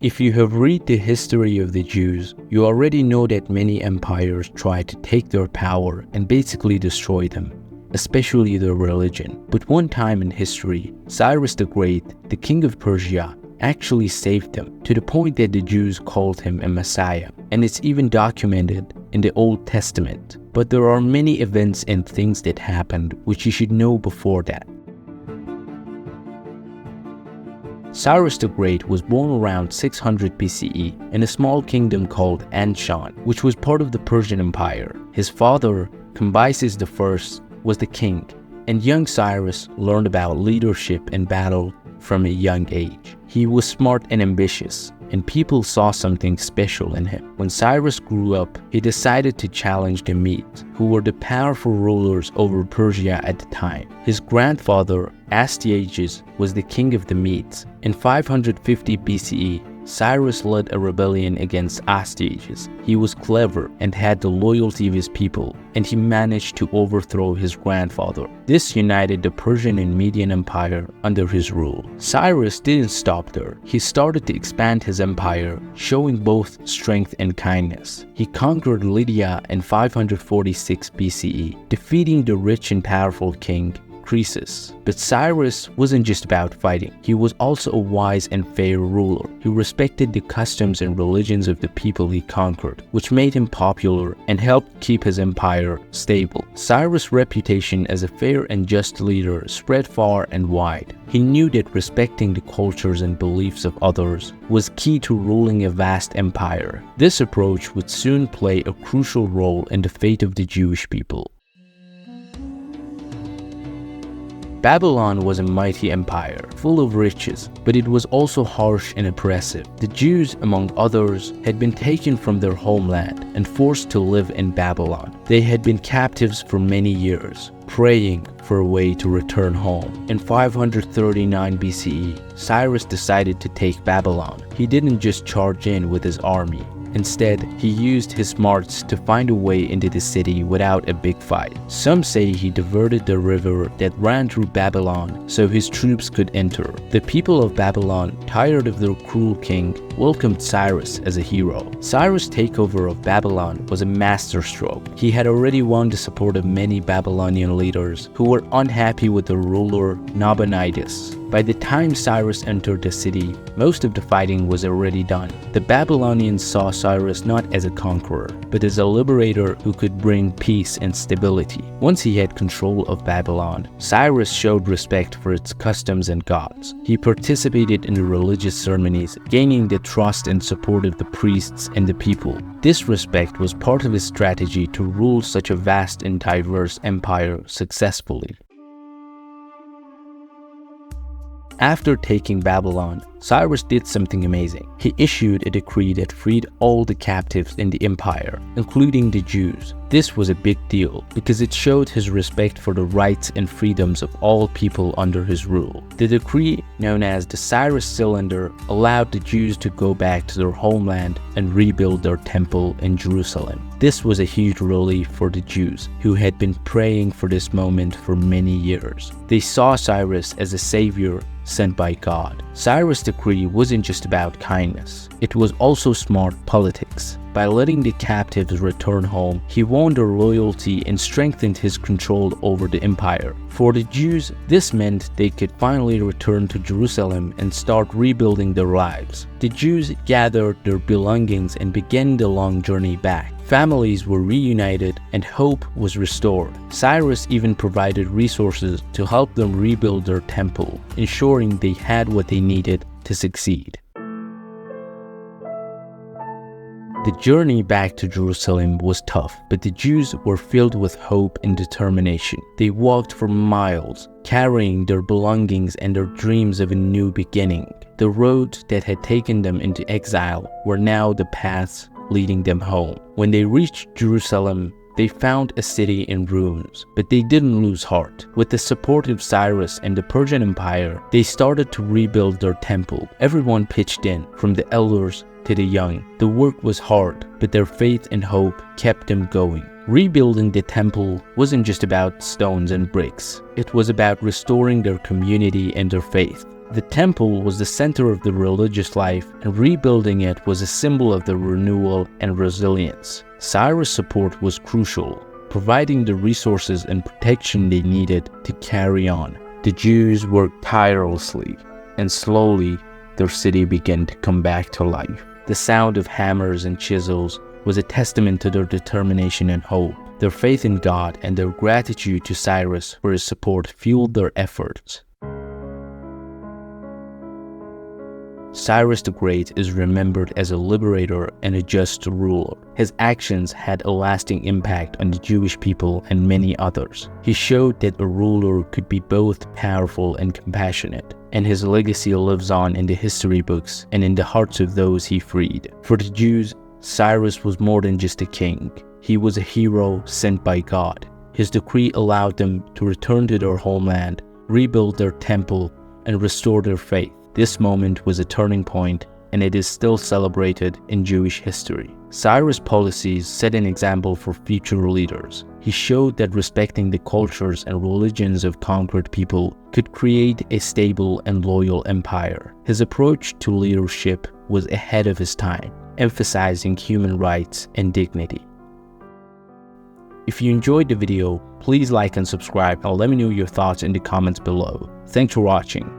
If you have read the history of the Jews, you already know that many empires tried to take their power and basically destroy them, especially their religion. But one time in history, Cyrus the Great, the king of Persia, actually saved them, to the point that the Jews called him a Messiah, and it's even documented in the Old Testament. But there are many events and things that happened which you should know before that. Cyrus the Great was born around 600 BCE in a small kingdom called Anshan, which was part of the Persian Empire. His father, Cambyses I, was the king, and young Cyrus learned about leadership and battle from a young age. He was smart and ambitious, and people saw something special in him. When Cyrus grew up, he decided to challenge the Medes, who were the powerful rulers over Persia at the time. His grandfather, Astyages, was the king of the Medes. In 550 BCE, Cyrus led a rebellion against Astyages. He was clever and had the loyalty of his people, and he managed to overthrow his grandfather. This united the Persian and Median Empire under his rule. Cyrus didn't stop there. He started to expand his empire, showing both strength and kindness. He conquered Lydia in 546 BCE, defeating the rich and powerful king Croesus. But Cyrus wasn't just about fighting. He was also a wise and fair ruler. He respected the customs and religions of the people he conquered, which made him popular and helped keep his empire stable. Cyrus' reputation as a fair and just leader spread far and wide. He knew that respecting the cultures and beliefs of others was key to ruling a vast empire. This approach would soon play a crucial role in the fate of the Jewish people. Babylon was a mighty empire, full of riches, but it was also harsh and oppressive. The Jews, among others, had been taken from their homeland and forced to live in Babylon. They had been captives for many years, praying for a way to return home. In 539 BCE, Cyrus decided to take Babylon. He didn't just charge in with his army. Instead, he used his smarts to find a way into the city without a big fight. Some say he diverted the river that ran through Babylon so his troops could enter. The people of Babylon, tired of their cruel king, welcomed Cyrus as a hero. Cyrus' takeover of Babylon was a masterstroke. He had already won the support of many Babylonian leaders who were unhappy with the ruler Nabonidus. By the time Cyrus entered the city, most of the fighting was already done. The Babylonians saw Cyrus not as a conqueror, but as a liberator who could bring peace and stability. Once he had control of Babylon, Cyrus showed respect for its customs and gods. He participated in the religious ceremonies, gaining the trust and support of the priests and the people. This respect was part of his strategy to rule such a vast and diverse empire successfully. After taking Babylon, Cyrus did something amazing. He issued a decree that freed all the captives in the empire, including the Jews. This was a big deal because it showed his respect for the rights and freedoms of all people under his rule. The decree, known as the Cyrus Cylinder, allowed the Jews to go back to their homeland and rebuild their temple in Jerusalem. This was a huge relief for the Jews, who had been praying for this moment for many years. They saw Cyrus as a savior sent by God. Cyrus' decree wasn't just about kindness, it was also smart politics. By letting the captives return home, he won their loyalty and strengthened his control over the empire. For the Jews, this meant they could finally return to Jerusalem and start rebuilding their lives. The Jews gathered their belongings and began the long journey back. Families were reunited and hope was restored. Cyrus even provided resources to help them rebuild their temple, ensuring they had what they needed to succeed. The journey back to Jerusalem was tough, but the Jews were filled with hope and determination. They walked for miles, carrying their belongings and their dreams of a new beginning. The roads that had taken them into exile were now the paths leading them home. When they reached Jerusalem, they found a city in ruins, but they didn't lose heart. With the support of Cyrus and the Persian Empire, they started to rebuild their temple. Everyone pitched in, from the elders to the young. The work was hard, but their faith and hope kept them going. Rebuilding the temple wasn't just about stones and bricks. It was about restoring their community and their faith. The temple was the center of the religious life, and rebuilding it was a symbol of the renewal and resilience. Cyrus' support was crucial, providing the resources and protection they needed to carry on. The Jews worked tirelessly, and slowly their city began to come back to life. The sound of hammers and chisels was a testament to their determination and hope. Their faith in God and their gratitude to Cyrus for his support fueled their efforts. Cyrus the Great is remembered as a liberator and a just ruler. His actions had a lasting impact on the Jewish people and many others. He showed that a ruler could be both powerful and compassionate, and his legacy lives on in the history books and in the hearts of those he freed. For the Jews, Cyrus was more than just a king. He was a hero sent by God. His decree allowed them to return to their homeland, rebuild their temple, and restore their faith. This moment was a turning point, and it is still celebrated in Jewish history. Cyrus' policies set an example for future leaders. He showed that respecting the cultures and religions of conquered people could create a stable and loyal empire. His approach to leadership was ahead of his time, emphasizing human rights and dignity. If you enjoyed the video, please like and subscribe, and let me know your thoughts in the comments below. Thanks for watching.